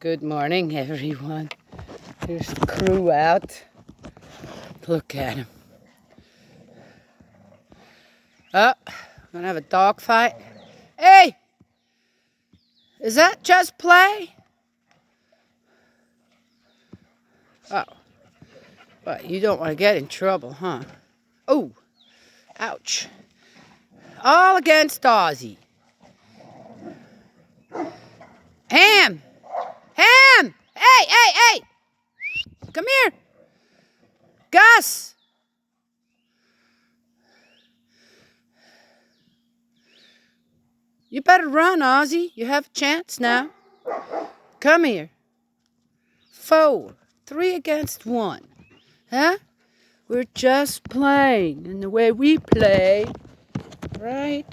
Good morning, everyone. There's the crew out. Look at him. Oh, gonna have a dog fight. Hey! Is that just play? Oh. But you don't want to get in trouble, huh? Oh! Ouch. All against Ozzy. Ham! Ham! Hey! Come here! Gus! You better run, Ozzy. You have a chance now. Come here. 4, 3 against 1. Huh? We're just playing. And the way we play. Right.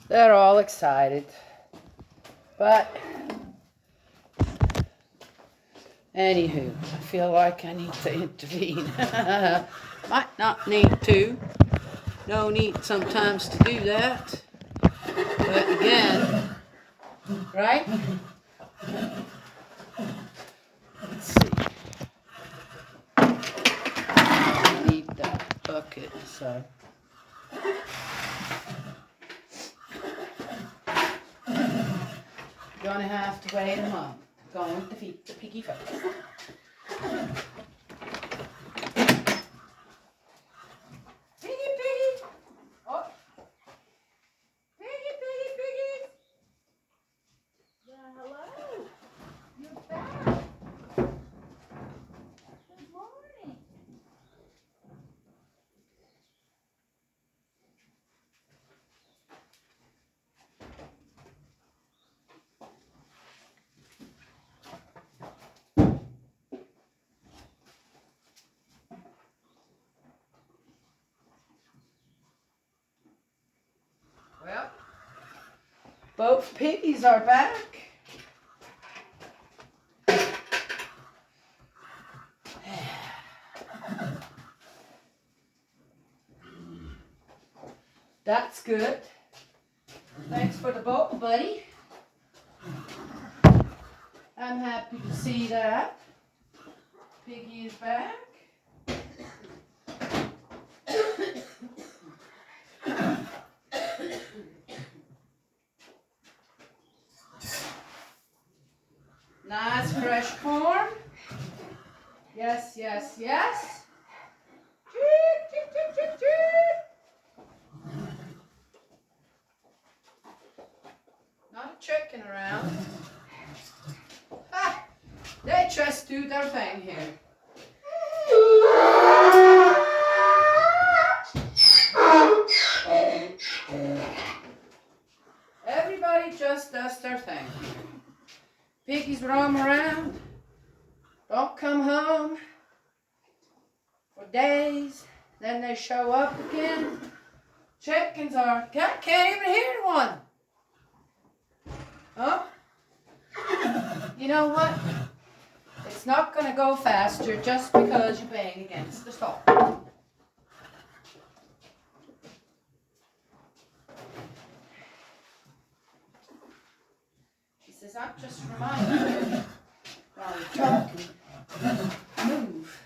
They're all excited. But, anywho, I feel like I need to intervene. Might not need to. No need sometimes to do that. But again, right? Let's see. I need that bucket, so. Gonna have to wait a month. Going to feed the piggy folk. Piggy! Oh. Piggy! Yeah, hello. You're back. Good morning. Well, both piggies are back. That's good. Thanks for the bowl, buddy. I'm happy to see that. Piggy is back. Nice fresh corn. Yes. Not a chicken around. Ha! They just do their thing here. Everybody just does their thing. Piggies roam around, don't come home for days, then they show up again. Chickens can't even hear one. Huh? You know what? It's not going to go faster just because you bang against the stall. He says, I'm just reminding you while you're talking. Move.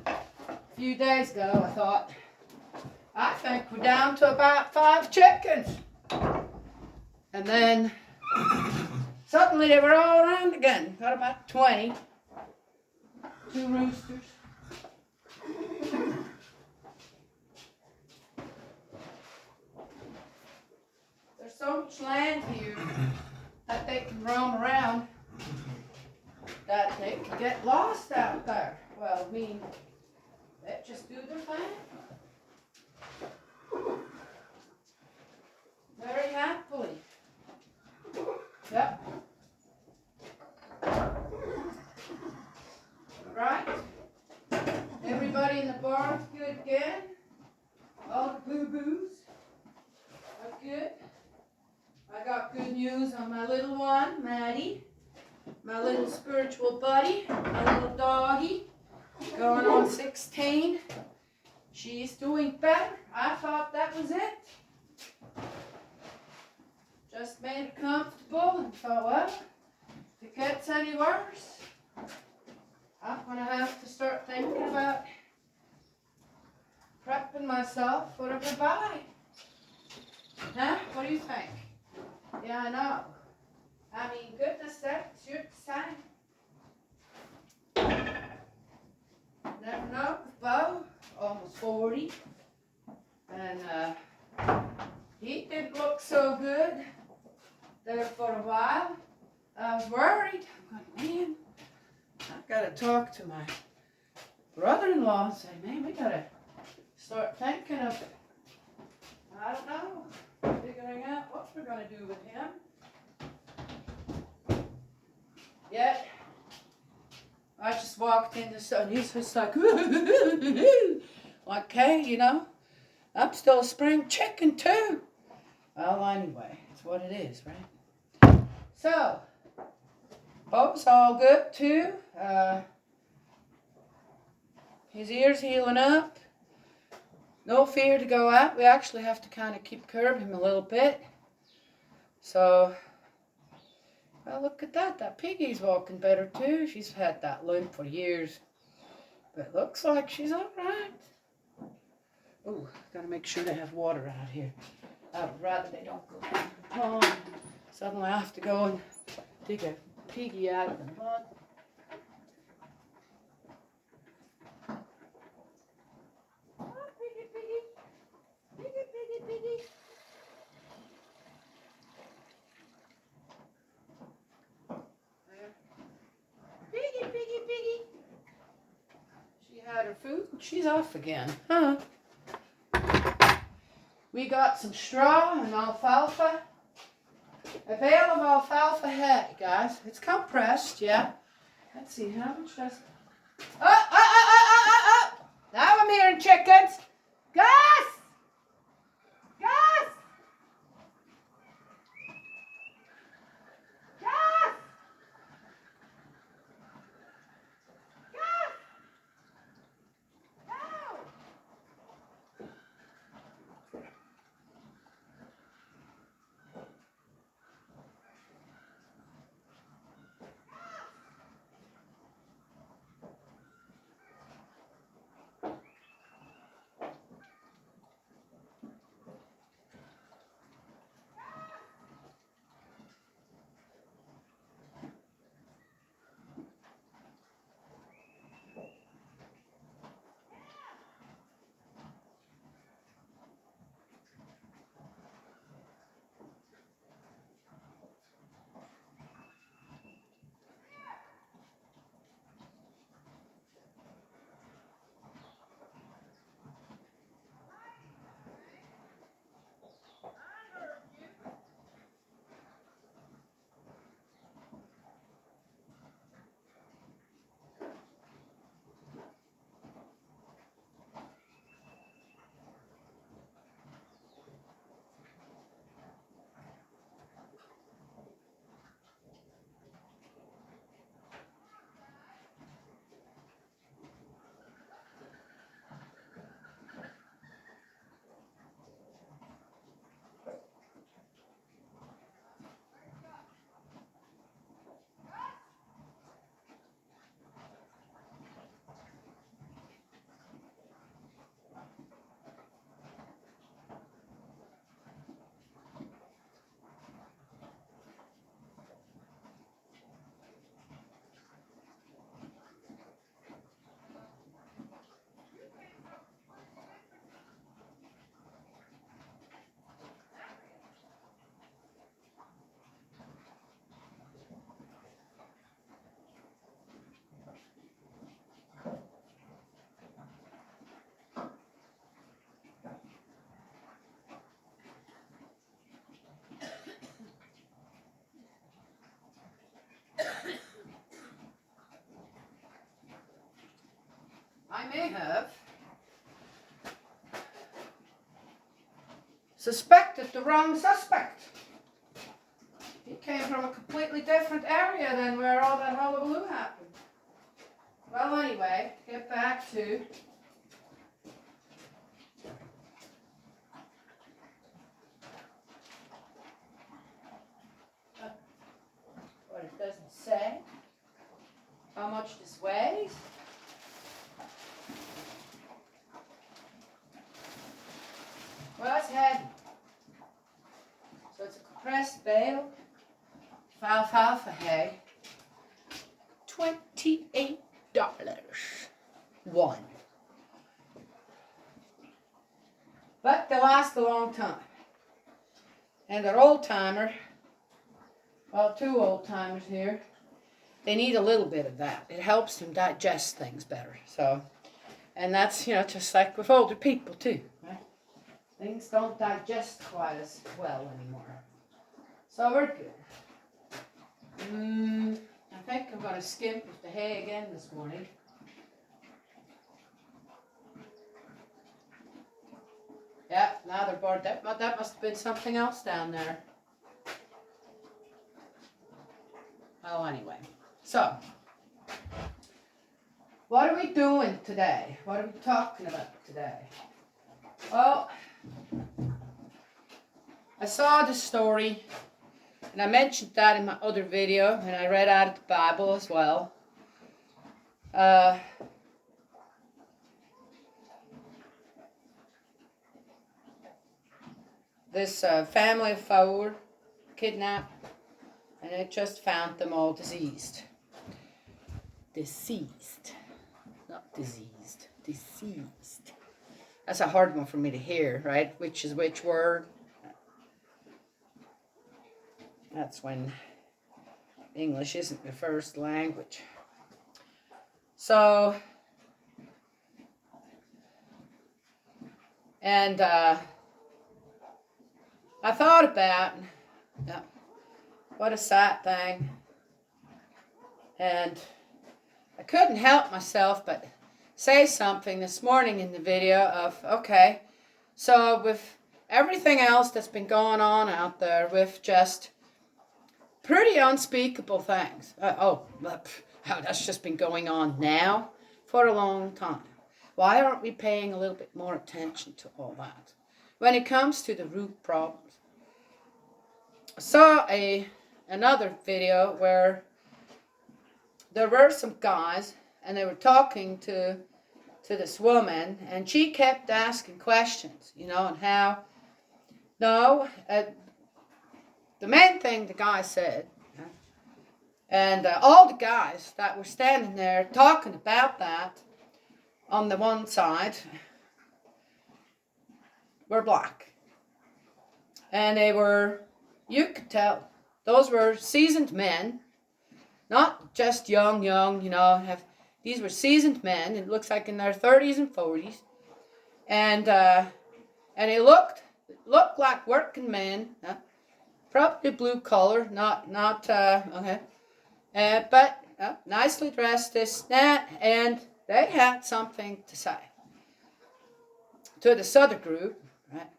A few days ago, I think we're down to about 5 chickens. And then suddenly they were all around again. Got about 20. 2 roosters. There's so much land here that they can roam around that they can get lost out there. Well, I mean, they just do their thing. Very happily. Yep. Right? Everybody in the barn's good again. All the boo-boos are good. I got good news on my little one, Maddie. My little spiritual buddy, my little doggy. 16. She's doing better. I thought that was it. Just made her comfortable and thought, well, if it gets any worse, I'm going to have to start thinking about prepping myself for a goodbye. Huh? What do you think? Yeah, I know. I mean, goodness sakes, you're the same. Never know. Bo, almost 40. And he didn't look so good there for a while. I was worried. I'm going, man, I've got to talk to my brother-in-law and say, man, we got to start thinking of, I don't know, figuring out what we're going to do with him. Yet, I just walked in the sun. He's just like, like, hey, you know, I'm still a spring chicken too. Well, anyway, it's what it is, right? So, Bo's all good too. His ear's healing up. No fear to go out. We actually have to kind of curb him a little bit. So, well, look at that. That piggy's walking better too. She's had that limp for years. But it looks like she's all right. Oh, gotta make sure they have water out here. I would rather they don't go down the pond. Suddenly I have to go and dig a piggy out of the mud. Oh, piggy, piggy. Piggy, piggy, piggy. Piggy, piggy, piggy. She had her food and she's off again. Huh? We got some straw and alfalfa. A bale of alfalfa hay, guys. It's compressed, yeah. Let's see, how much does... Oh! Now I'm hearing chickens. Gus! Gus! Gus! Gus! No! I may have suspected the wrong suspect. He came from a completely different area than where all that hullabaloo happened. Well, anyway, get back to what it doesn't say. How much this weighs. Well, it's heavy. So it's a compressed bale of alfalfa hay. $28. One. But they last a long time. And they're old timer. Well, two old timers here. They need a little bit of that. It helps them digest things better. So, and that's, just like with older people too. Right? Things don't digest quite as well anymore. So we're good. I think I'm going to skimp with the hay again this morning. Yeah, now they're bored. That must have been something else down there. Oh, anyway. So, what are we doing today? What are we talking about today? Well, I saw the story, and I mentioned that in my other video, and I read out of the Bible as well. This family of 4 kidnapped, and it just found them all deceased. Deceased. Not diseased. Deceased. That's a hard one for me to hear, right? Which is which word? That's when English isn't the first language. So, and I thought about, what a sad thing. And I couldn't help myself but say something this morning in the video of, okay, so with everything else that's been going on out there with just pretty unspeakable things. That's just been going on now for a long time. Why aren't we paying a little bit more attention to all that? When it comes to the root problems. I saw another video where there were some guys and they were talking to this woman, and she kept asking questions, and how, the main thing the guy said, and all the guys that were standing there talking about that on the one side were black. And they were, you could tell, those were seasoned men, not just young, these were seasoned men, it looks like in their 30s and 40s, and they looked like working men, probably blue collar, but nicely dressed, and they had something to say to this other group, right?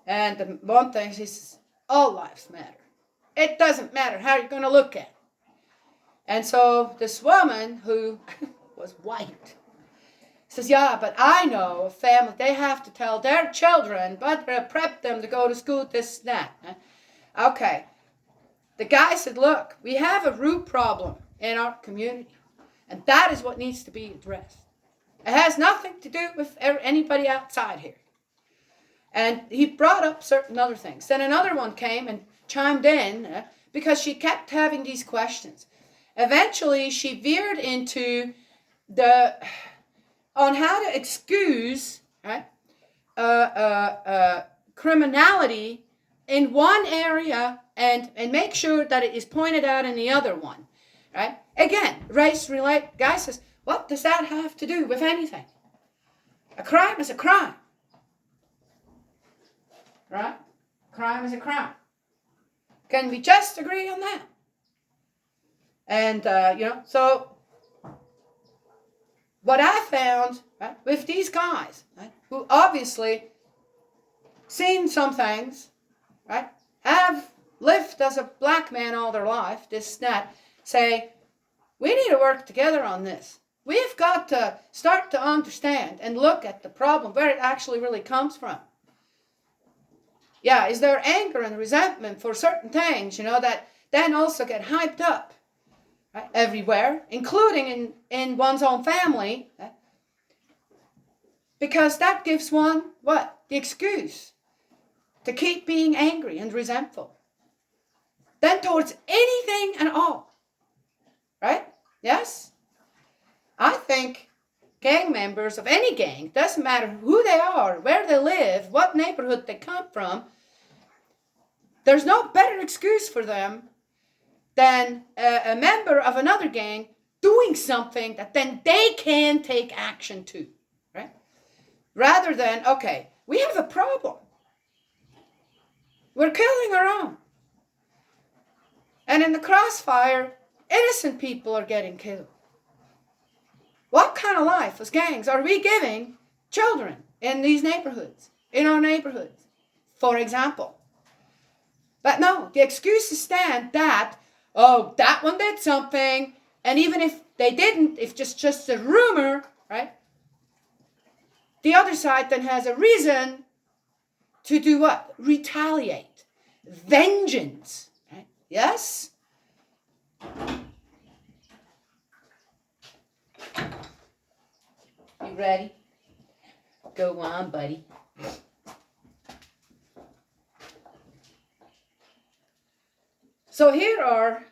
And the one thing, he says, all lives matter. It doesn't matter how you're going to look at it. And so this woman, who was white, says, yeah, but I know a family, they have to tell their children, but prep them to go to school, this, that. Okay. The guy said, look, we have a root problem in our community, and that is what needs to be addressed. It has nothing to do with anybody outside here. And he brought up certain other things. Then another one came and chimed in because she kept having these questions. Eventually, she veered into on how to excuse criminality in one area and make sure that it is pointed out in the other one, right? Again, race-related. Guy says, what does that have to do with anything? A crime is a crime, right? Crime is a crime. Can we just agree on that? And, so what I found, right, with these guys, right, who obviously seen some things, right, have lived as a black man all their life, this, that, say, we need to work together on this. We've got to start to understand and look at the problem, where it actually really comes from. Yeah, is there anger and resentment for certain things, that then also get hyped up, right, everywhere, including in one's own family, right? Because that gives one, what? The excuse to keep being angry and resentful. Then towards anything and all, right? Yes? I think gang members of any gang, doesn't matter who they are, where they live, what neighborhood they come from, there's no better excuse for them than a member of another gang doing something that then they can take action to, right? Rather than, okay, we have a problem. We're killing our own. And in the crossfire, innocent people are getting killed. What kind of life as gangs are we giving children in these neighborhoods, in our neighborhoods, for example? But no, the excuses stand that, oh, that one did something, and even if they didn't, if just a rumor, right? The other side then has a reason to do what? Retaliate. Vengeance. Right? Yes? You ready? Go on, buddy. So here are,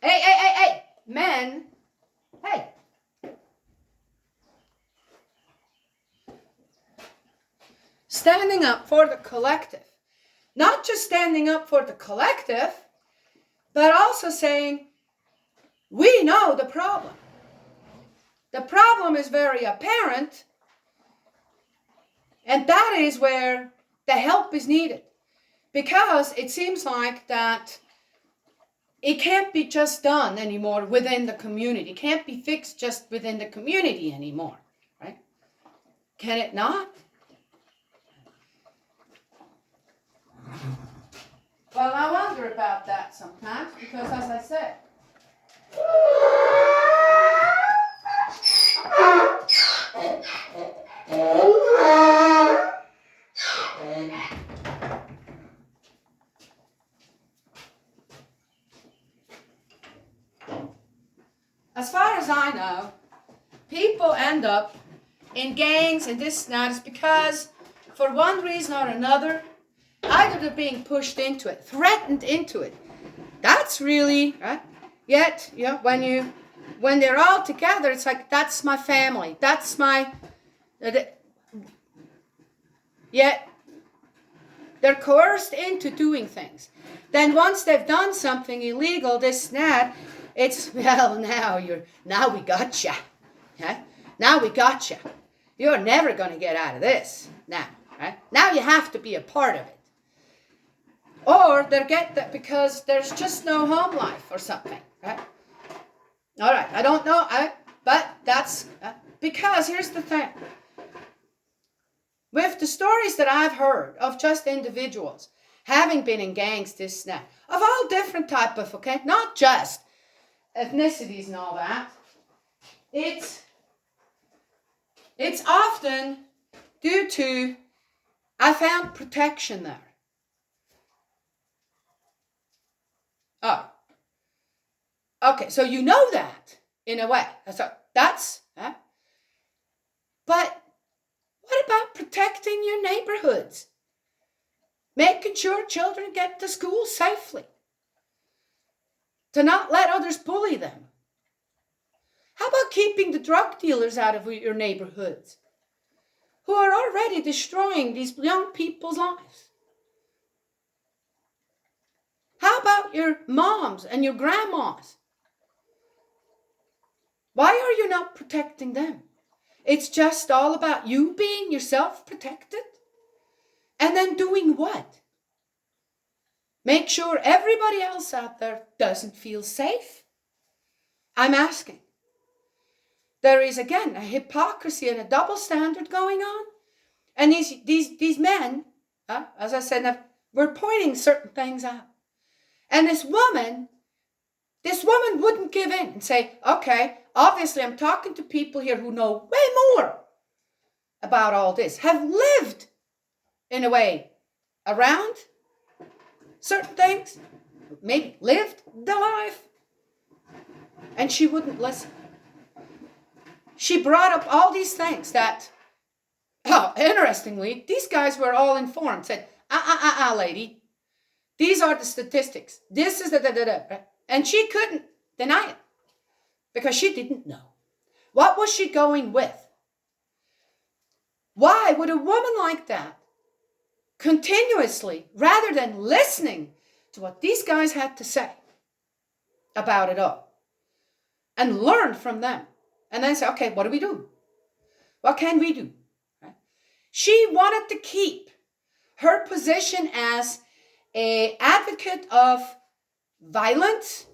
hey, men, hey. Standing up for the collective. Not just standing up for the collective, but also saying, we know the problem. The problem is very apparent, and that is where the help is needed. Because it seems like that it can't be just done anymore within the community. It can't be fixed just within the community anymore, right? Can it not? Well, I wonder about that sometimes because, as I said, as far as I know, people end up in gangs and this and that is because, for one reason or another, either they're being pushed into it, threatened into it. That's really, right? Yet, when they're all together, it's like, that's my family. That's my... Yet, they're coerced into doing things. Then once they've done something illegal, this and that, it's, well, now we got you. Huh? Now we got you. You're never going to get out of this now. Right? Now you have to be a part of it. Or they get that because there's just no home life or something. Right? All right, I don't know, but that's because here's the thing. With the stories that I've heard of just individuals having been in gangs, this and that, of all different type of, okay, not just ethnicities and all that, it's often due to, I found protection there. Oh. Okay, so you know that, in a way. So that's, but what about protecting your neighborhoods? Making sure children get to school safely. To not let others bully them. How about keeping the drug dealers out of your neighborhoods? Who are already destroying these young people's lives? How about your moms and your grandmas? Why are you not protecting them? It's just all about you being yourself protected? And then doing what? Make sure everybody else out there doesn't feel safe? I'm asking. There is, again, a hypocrisy and a double standard going on. And these men, as I said, we're pointing certain things out. And this woman This woman wouldn't give in and say, okay, obviously I'm talking to people here who know way more about all this, have lived in a way around certain things, maybe lived the life, and she wouldn't listen. She brought up all these things that, interestingly, these guys were all informed, said, lady, these are the statistics. This is the. And she couldn't deny it because she didn't know. What was she going with? Why would a woman like that continuously, rather than listening to what these guys had to say about it all and learn from them and then say, okay, what do we do? What can we do? Right? She wanted to keep her position as an advocate of violence,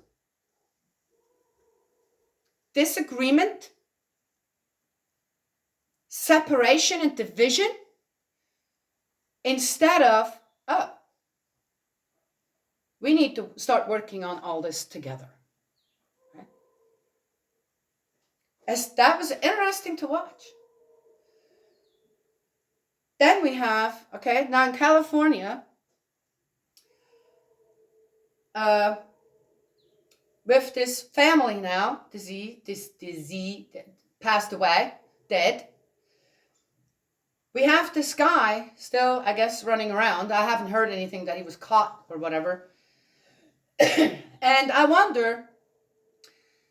disagreement, separation and division, instead of, we need to start working on all this together. Right? As that was interesting to watch. Then we have, okay, now in California, with this family now, this disease passed away, dead. We have this guy still, I guess, running around. I haven't heard anything that he was caught or whatever. And I wonder,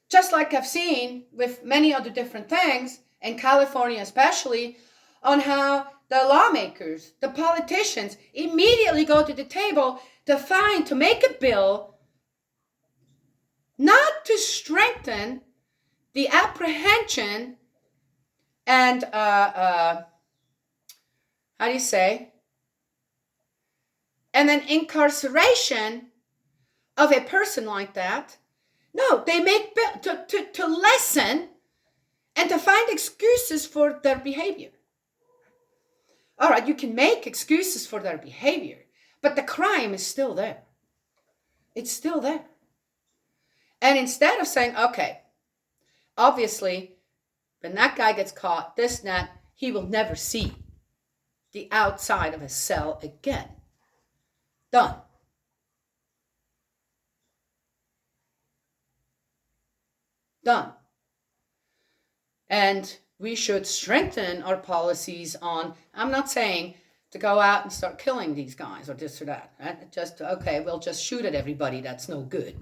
just like I've seen with many other different things, in California especially, on how the lawmakers, the politicians, immediately go to the table to make a bill not to strengthen the apprehension and, and then incarceration of a person like that. No, they make to lessen and to find excuses for their behavior. All right, you can make excuses for their behavior, but the crime is still there. It's still there. And instead of saying, okay, obviously, when that guy gets caught, this and that, he will never see the outside of a cell again. Done. Done. And we should strengthen our policies on, I'm not saying to go out and start killing these guys or this or that. Right? Just, okay, we'll just shoot at everybody. That's no good.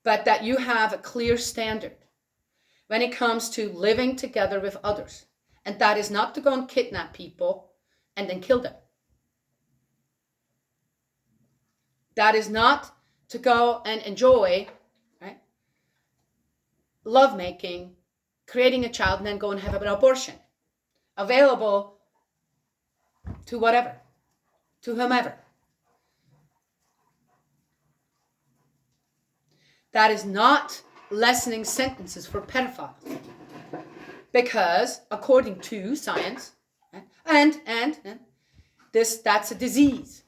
But that you have a clear standard when it comes to living together with others. And that is not to go and kidnap people and then kill them. That is not to go and enjoy, right, lovemaking, creating a child, and then go and have an abortion. Available to whatever, to whomever. That is not lessening sentences for pedophiles. Because according to science, and that's a disease.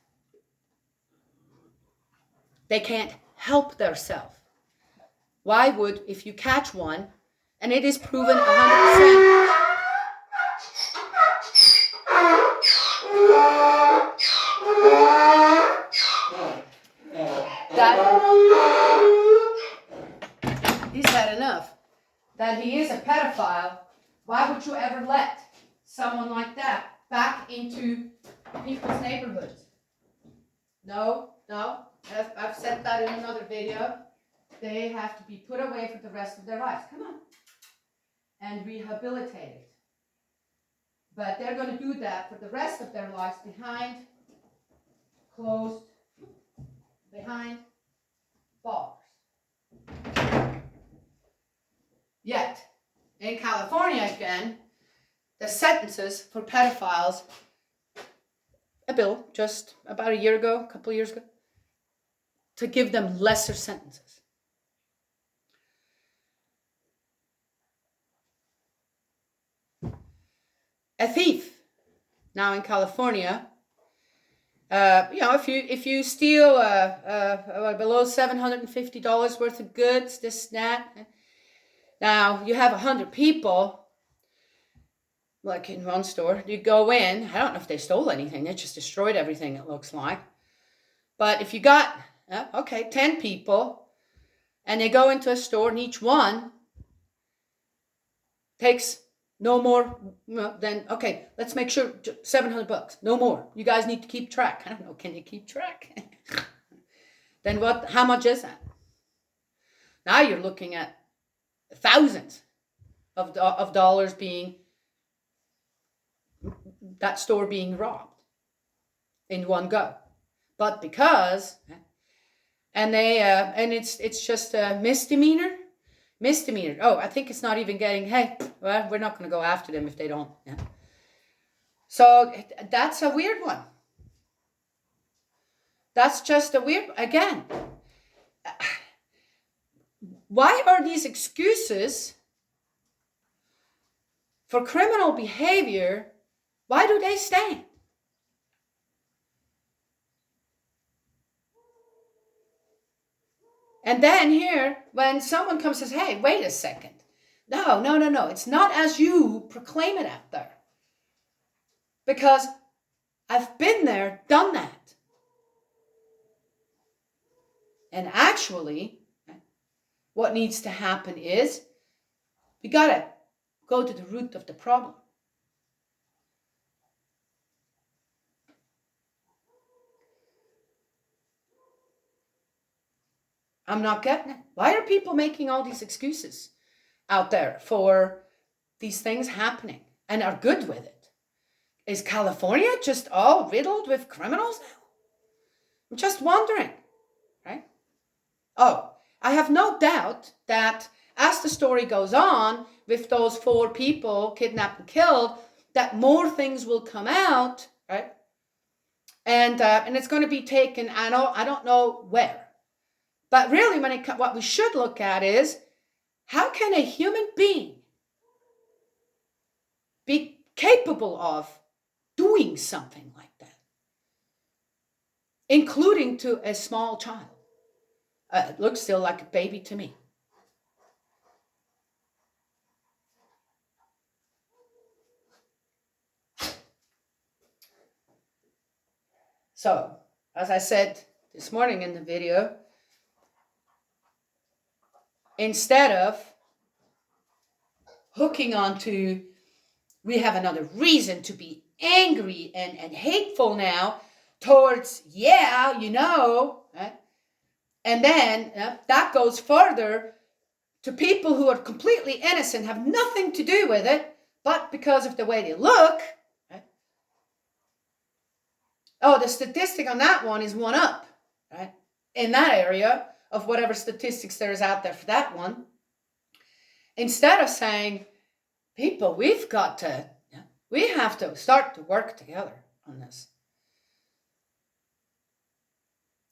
They can't help themselves. Why would, if you catch one, and it is proven 100%, that he's had enough, that he is a pedophile, why would you ever let someone like that back into people's neighborhoods? No, I've said that in another video. They have to be put away for the rest of their lives. Come on. And rehabilitated. But they're going to do that for the rest of their lives behind bars. Yet, in California again, the sentences for pedophiles, a bill just about a couple of years ago, to give them lesser sentences. A thief, now in California, If you steal below $750 worth of goods, this, that. Now you have 100 people, like in one store. You go in. I don't know if they stole anything. They just destroyed everything. It looks like. But if you got 10 people, and they go into a store, and each one takes no more than, okay, let's make sure $700, no more. You guys need to keep track. I don't know, can you keep track? Then how much is that? Now you're looking at thousands of dollars being, that store being robbed in one go. But because, and it's just a misdemeanor. Oh, I think it's not even getting, hey, well, we're not going to go after them if they don't. Yeah. So that's a weird one. That's just a weird, again, why are these excuses for criminal behavior, why do they stand? And then here, when someone comes and says, hey, wait a second. No. It's not as you proclaim it out there. Because I've been there, done that. And actually, what needs to happen is we got to go to the root of the problem. I'm not getting it. Why are people making all these excuses out there for these things happening and are good with it? Is California just all riddled with criminals now? I'm just wondering, right? Oh, I have no doubt that as the story goes on with those 4 people kidnapped and killed, that more things will come out, right? And it's going to be taken, I don't know where. But really, what we should look at is, how can a human being be capable of doing something like that, including to a small child? It looks still like a baby to me. So, as I said this morning in the video, instead of hooking onto, we have another reason to be angry and hateful now towards, right? And then that goes further to people who are completely innocent, have nothing to do with it, but because of the way they look, right? Oh, the statistic on that one is 1 up, right? In that area of whatever statistics there is out there for that one. Instead of saying, people, we have to start to work together on this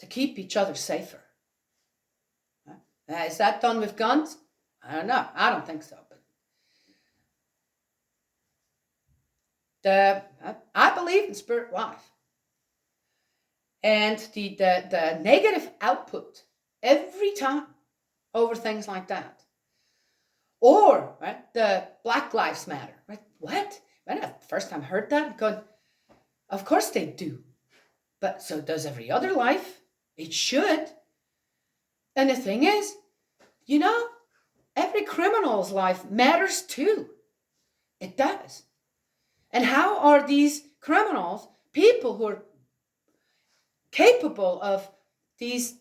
to keep each other safer. Is that done with guns? I don't know. I don't think so. But I believe in spirit life. And the negative output every time over things like that. Or, right, the Black Lives Matter. Right? What? When I first time heard that, I'm going, of course they do. But so does every other life. It should. And the thing is, every criminal's life matters too. It does. And how are these criminals, people who are capable of these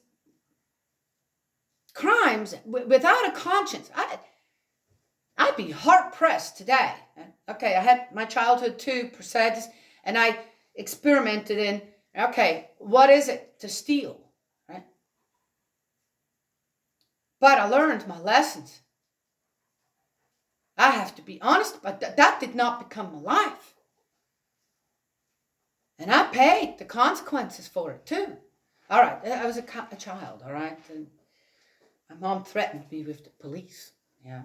crimes without a conscience? I'd be hard-pressed today. Okay, I had my childhood too, per se, and I experimented in, okay, what is it to steal, right? But I learned my lessons. I have to be honest, but that did not become my life. And I paid the consequences for it too. All right, I was a child, all right? And my mom threatened me with the police, yeah.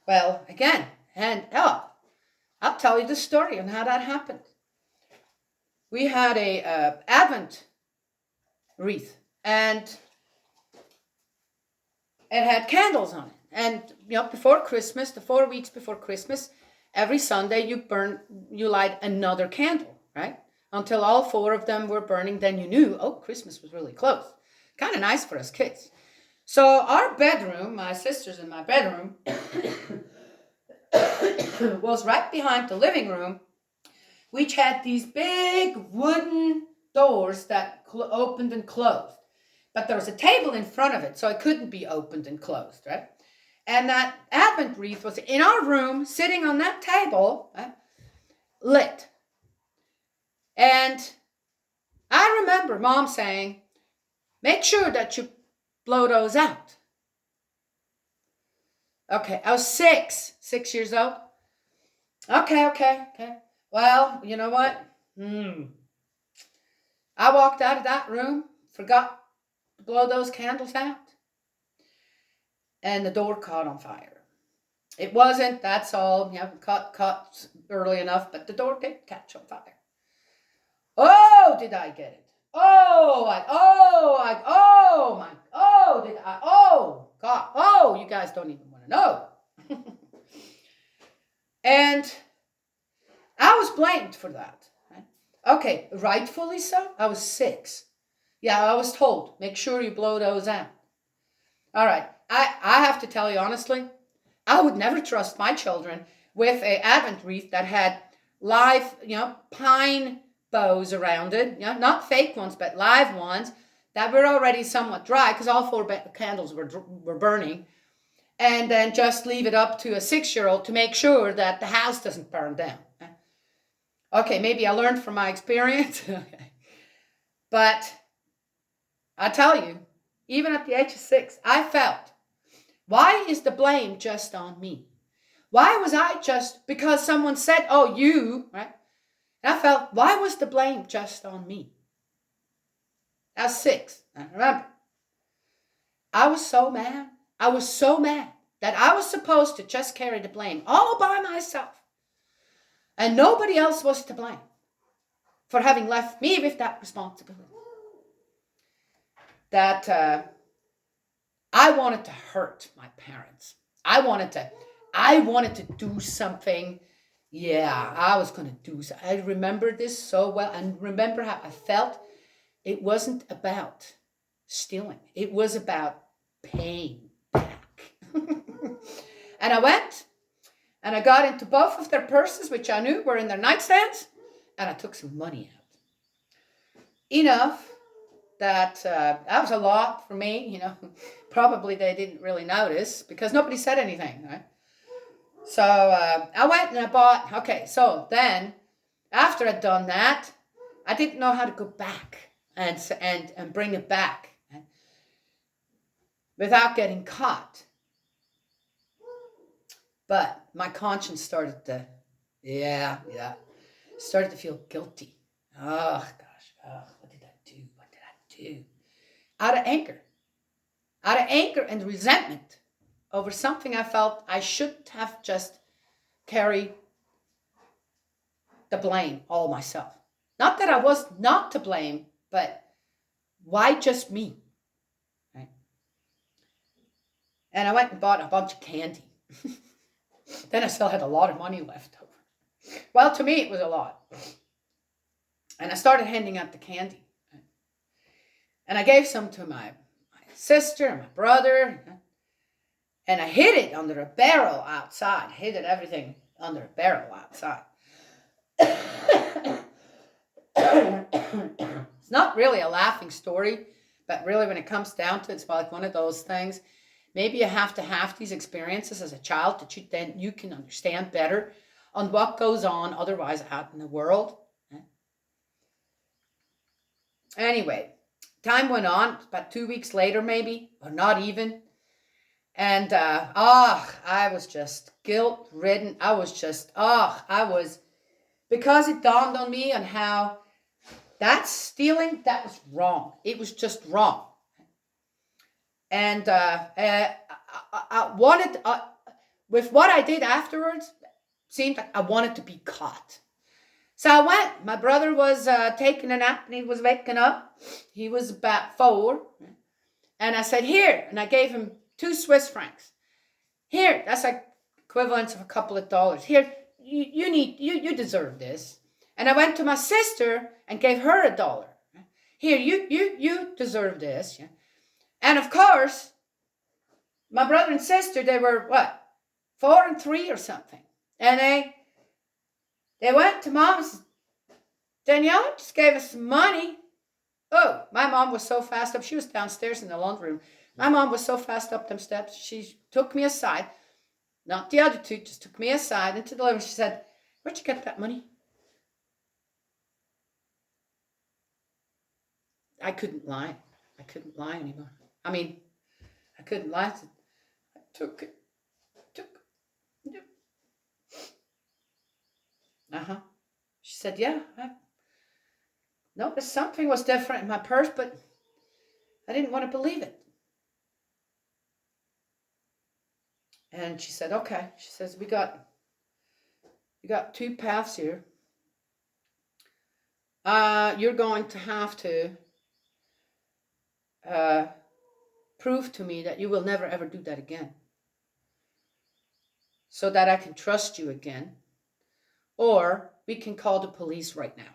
Well, again, and I'll tell you the story on how that happened. we had a Advent wreath, and it had candles on it. And before Christmas, the 4 weeks before Christmas, every Sunday you light another candle, right? Until all four of them were burning, then you knew, oh, Christmas was really close. Kind of nice for us kids. So our bedroom, my sister's and my bedroom, was right behind the living room, which had these big wooden doors that opened and closed. But there was a table in front of it, so it couldn't be opened and closed, right? And that Advent wreath was in our room, sitting on that table, right, lit. And I remember Mom saying, make sure that you blow those out. Okay, I was 6 years old. Okay. Well, you know what? I walked out of that room, forgot to blow those candles out, and the door caught on fire. It wasn't, that's all, caught early enough, but the door did catch on fire. Oh, did I get it? God, you guys don't even want to know. And I was blamed for that. Right? Okay, rightfully so. I was 6. Yeah, I was told, make sure you blow those out. All right, I have to tell you honestly, I would never trust my children with an Advent wreath that had live, pine bows around it, not fake ones, but live ones that were already somewhat dry because all 4 candles were burning, and then just leave it up to a 6-year-old to make sure that the house doesn't burn down. Okay, maybe I learned from my experience, but I tell you, even at the age of 6, I felt, why is the blame just on me? Why was I just, because someone said, oh, you, right? And I felt, why was the blame just on me? I was 6, I remember. I was so mad. I was so mad that I was supposed to just carry the blame all by myself. And nobody else was to blame for having left me with that responsibility. That I wanted to hurt my parents. I wanted to do something. Yeah, I was going to do so. I remember this so well, and remember how I felt. It wasn't about stealing. It was about paying back. And I went, and I got into both of their purses, which I knew were in their nightstands, and I took some money out. Enough that was a lot for me, Probably they didn't really notice because nobody said anything, right? So I went and I bought, okay, so then after I'd done that, I didn't know how to go back and bring it back, right, without getting caught. But my conscience started to, started to feel guilty. Oh, gosh, what did I do? Out of anger and resentment over something I felt I shouldn't have just carried the blame all myself. Not that I was not to blame, but why just me? Right? And I went and bought a bunch of candy. Then I still had a lot of money left over. Well, to me, it was a lot. And I started handing out the candy. And I gave some to my sister and my brother. And I hid it under a barrel outside. Everything under a barrel outside. It's not really a laughing story, but really when it comes down to it, it's like one of those things. Maybe you have to have these experiences as a child that then you can understand better on what goes on otherwise out in the world. Anyway, time went on, about 2 weeks later maybe, or not even. And I was just guilt-ridden. Because it dawned on me on how that stealing, that was wrong. It was just wrong. And I wanted, with what I did afterwards, seemed like I wanted to be caught. So I went. My brother was taking a nap and he was waking up. He was about 4. And I said, here. And I gave him 2 Swiss francs. Here, that's like equivalent of a couple of dollars. Here, you deserve this. And I went to my sister and gave her $1. Here, you deserve this. Yeah. And of course, my brother and sister, they were what? 4 and 3 or something. And they went to mom and said, Daniela just gave us some money. Oh, my mom was so fast up. She was downstairs in the laundry room. My mom was so fast up them steps. She took me aside. Not the other 2, just took me aside into the living room. She said, where'd you get that money? I couldn't lie. I couldn't lie anymore. I mean, I couldn't lie. I took it. She said, yeah, I noticed something was different in my purse, but I didn't want to believe it. And she said, okay. She says, we got 2 paths here. You're going to have to prove to me that you will never ever do that again, so that I can trust you again, or we can call the police right now.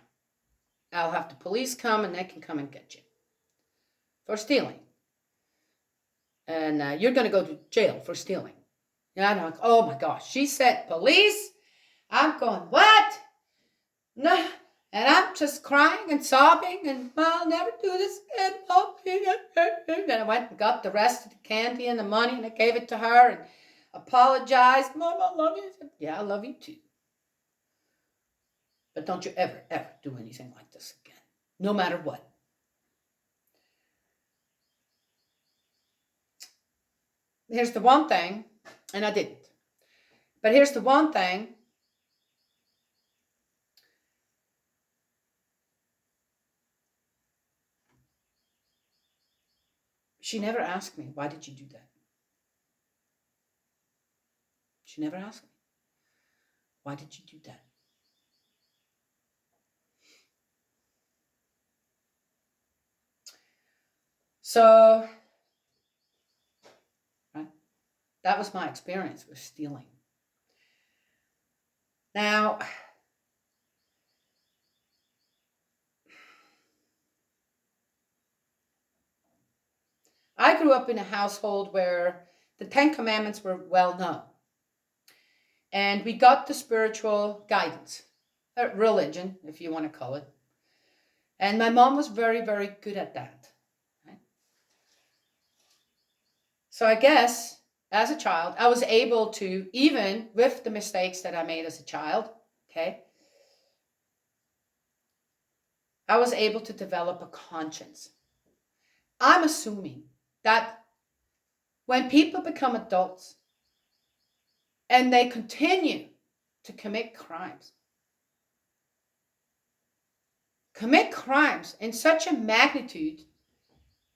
I'll have the police come and they can come and get you for stealing. And you're going to go to jail for stealing. And I'm like, oh my gosh. She said, police? I'm going, what? No. And I'm just crying and sobbing and I'll never do this again. And I went and got the rest of the candy and the money and I gave it to her and apologized. Mom, I love you. I said, yeah, I love you too. But don't you ever, ever do anything like this again. No matter what. Here's the one thing, and I didn't. But here's the one thing. She never asked me, why did you do that? She never asked me, why did you do that? So, right, that was my experience with stealing. Now, I grew up in a household where the 10 Commandments were well known. And we got the spiritual guidance, religion, if you want to call it. And my mom was very, very good at that. Right? So I guess as a child, I was able to, even with the mistakes that I made as a child, okay, I was able to develop a conscience. I'm assuming that when people become adults and they continue to commit crimes in such a magnitude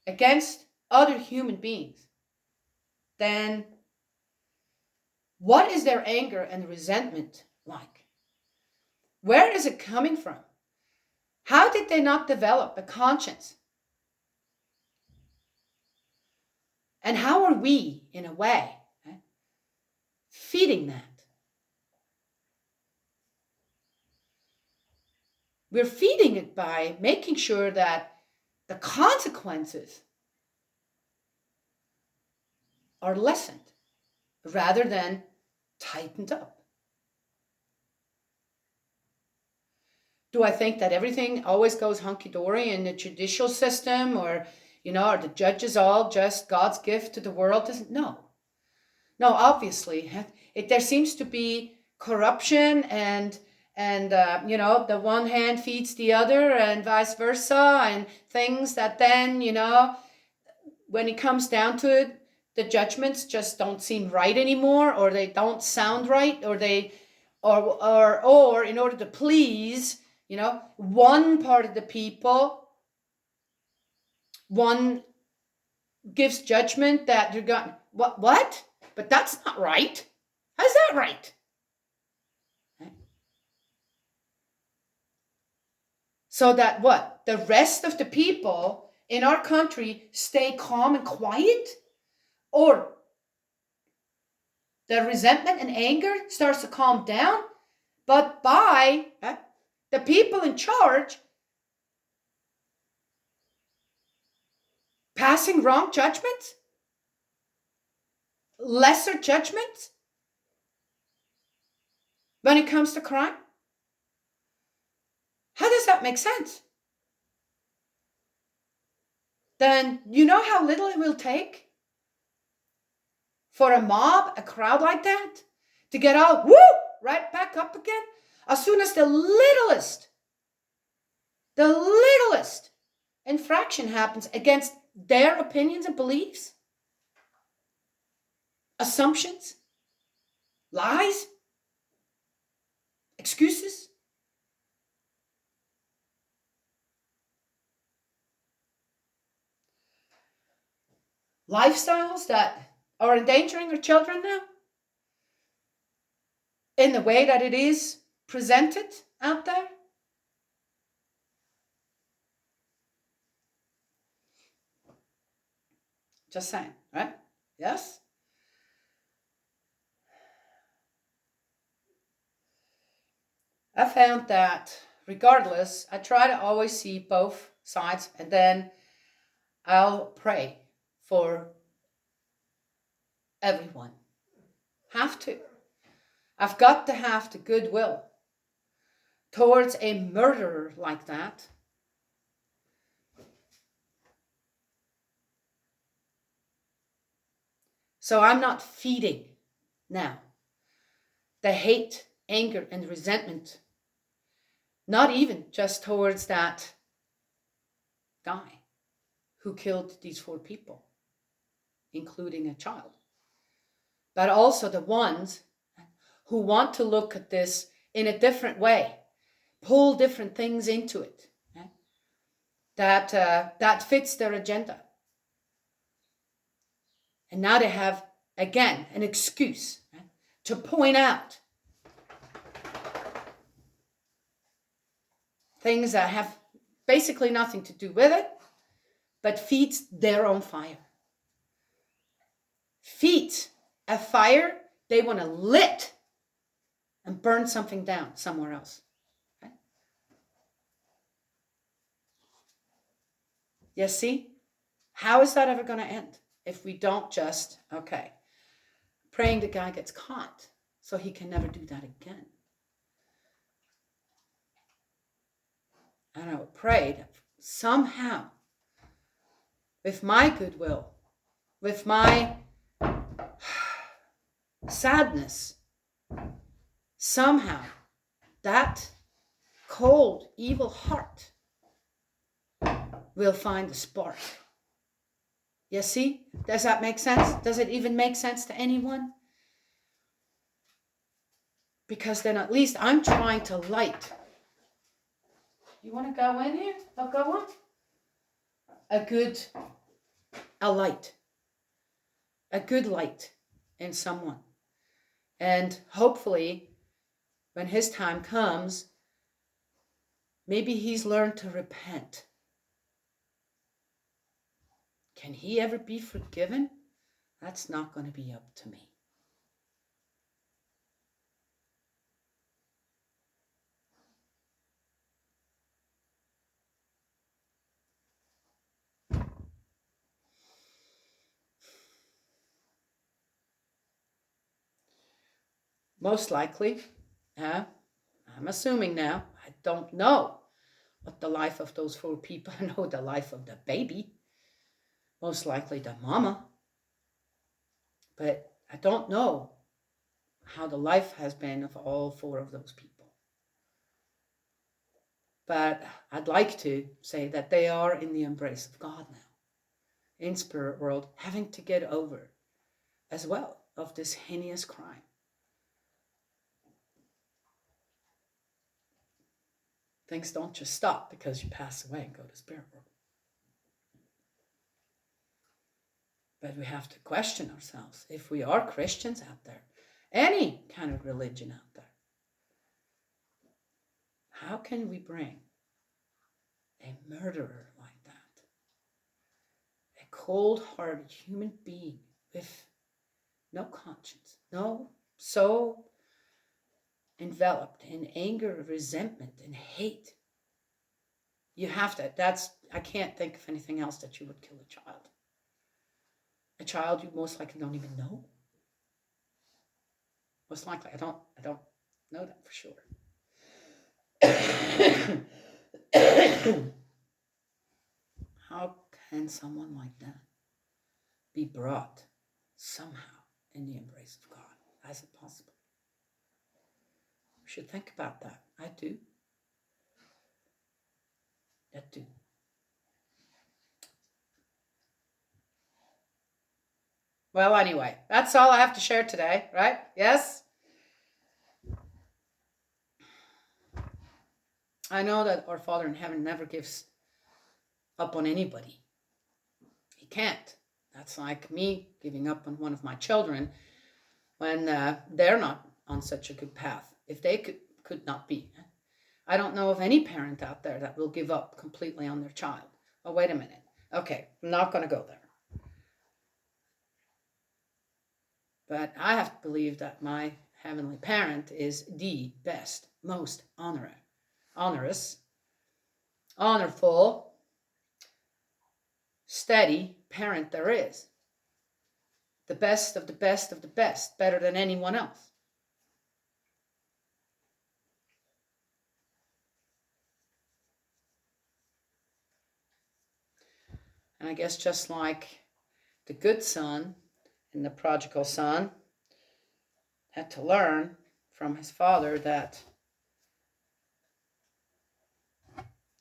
against other human beings, then what is their anger and resentment like? Where is it coming from? How did they not develop a conscience? And how are we, in a way, feeding that? We're feeding it by making sure that the consequences are lessened rather than tightened up. Do I think that everything always goes hunky-dory in the judicial system, or are the judges all just God's gift to the world? No, obviously, there seems to be corruption and the one hand feeds the other and vice versa, and things that then, when it comes down to it, the judgments just don't seem right anymore, or they don't sound right, or in order to please, one part of the people, one gives judgment that you're going, what? But that's not right. How's that right? So that what? The rest of the people in our country stay calm and quiet? Or the resentment and anger starts to calm down, but by the people in charge passing wrong judgments, lesser judgments when it comes to crime? How does that make sense? Then you know how little it will take for a mob, a crowd like that, to get all right back up again as soon as the littlest infraction happens against their opinions and beliefs, assumptions, lies, excuses. Lifestyles that are endangering our children now in the way that it is presented out there. Just saying, right? Yes? I found that regardless, I try to always see both sides, and then I'll pray for everyone. Have to. I've got to have the goodwill towards a murderer like that. So I'm not feeding now the hate, anger, and resentment, not even just towards that guy who killed these 4 people, including a child, but also the ones who want to look at this in a different way, pull different things into it, that fits their agenda. And now they have, again, an excuse to point out things that have basically nothing to do with it, but feeds their own fire. Feeds a fire they want to lit and burn something down somewhere else. Okay? You see? How is that ever going to end if we don't just, praying the guy gets caught so he can never do that again? And I would pray that somehow, with my goodwill, with my sadness, somehow that cold, evil heart will find a spark. You see? Does that make sense? Does it even make sense to anyone? Because then at least I'm trying to light. You want to go in here? I'll go on. A light. A good light in someone. And hopefully, when his time comes, maybe he's learned to repent. Can he ever be forgiven? That's not going to be up to me. Most likely, I'm assuming now, I don't know what the life of those 4 people, I know the life of the baby, most likely the mama, but I don't know how the life has been of all 4 of those people. But I'd like to say that they are in the embrace of God now, in spirit world, having to get over as well of this heinous crime. Things don't just stop because you pass away and go to spirit world. But we have to question ourselves if we are Christians out there, any kind of religion out there. How can we bring a murderer like that, a cold-hearted human being with no conscience, no soul, enveloped in anger, resentment, and hate. You have to, I can't think of anything else that you would kill a child. A child you most likely don't even know. Most likely, I don't know that for sure. How can someone like that be brought somehow in the embrace of God? How is it possible? We should think about that. I do. I do. Well, anyway, that's all I have to share today, right? Yes? I know that our Father in heaven never gives up on anybody. He can't. That's like me giving up on one of my children when they're not on such a good path. If they could not be. I don't know of any parent out there that will give up completely on their child. Oh, wait a minute. Okay, I'm not going to go there. But I have to believe that my heavenly parent is the best, most honorous, honorful, steady parent there is. The best of the best of the best, better than anyone else. And I guess just like the good son and the prodigal son had to learn from his father that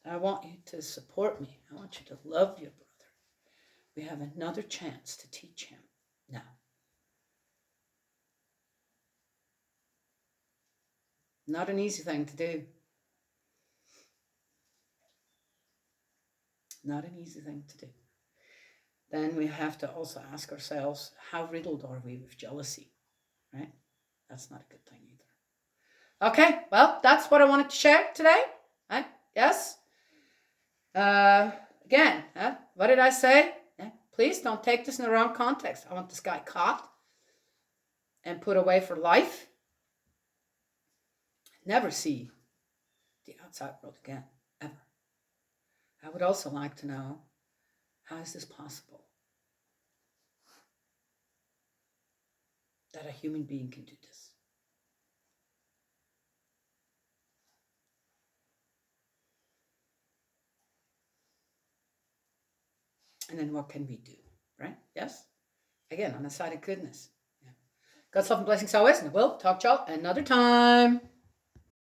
I want you to support me. I want you to love your brother. We have another chance to teach him now. Not an easy thing to do. Not an easy thing to do. Then we have to also ask ourselves, how riddled are we with jealousy, right? That's not a good thing either. Okay, well, that's what I wanted to share today. Right? Yes? Again, what did I say? Please don't take this in the wrong context. I want this guy caught and put away for life. Never see the outside world again, ever. I would also like to know, how is this possible? That a human being can do this. And then what can we do, right? Yes? Again, on the side of goodness. Yeah. God's love and blessings always, and I will talk to y'all another time.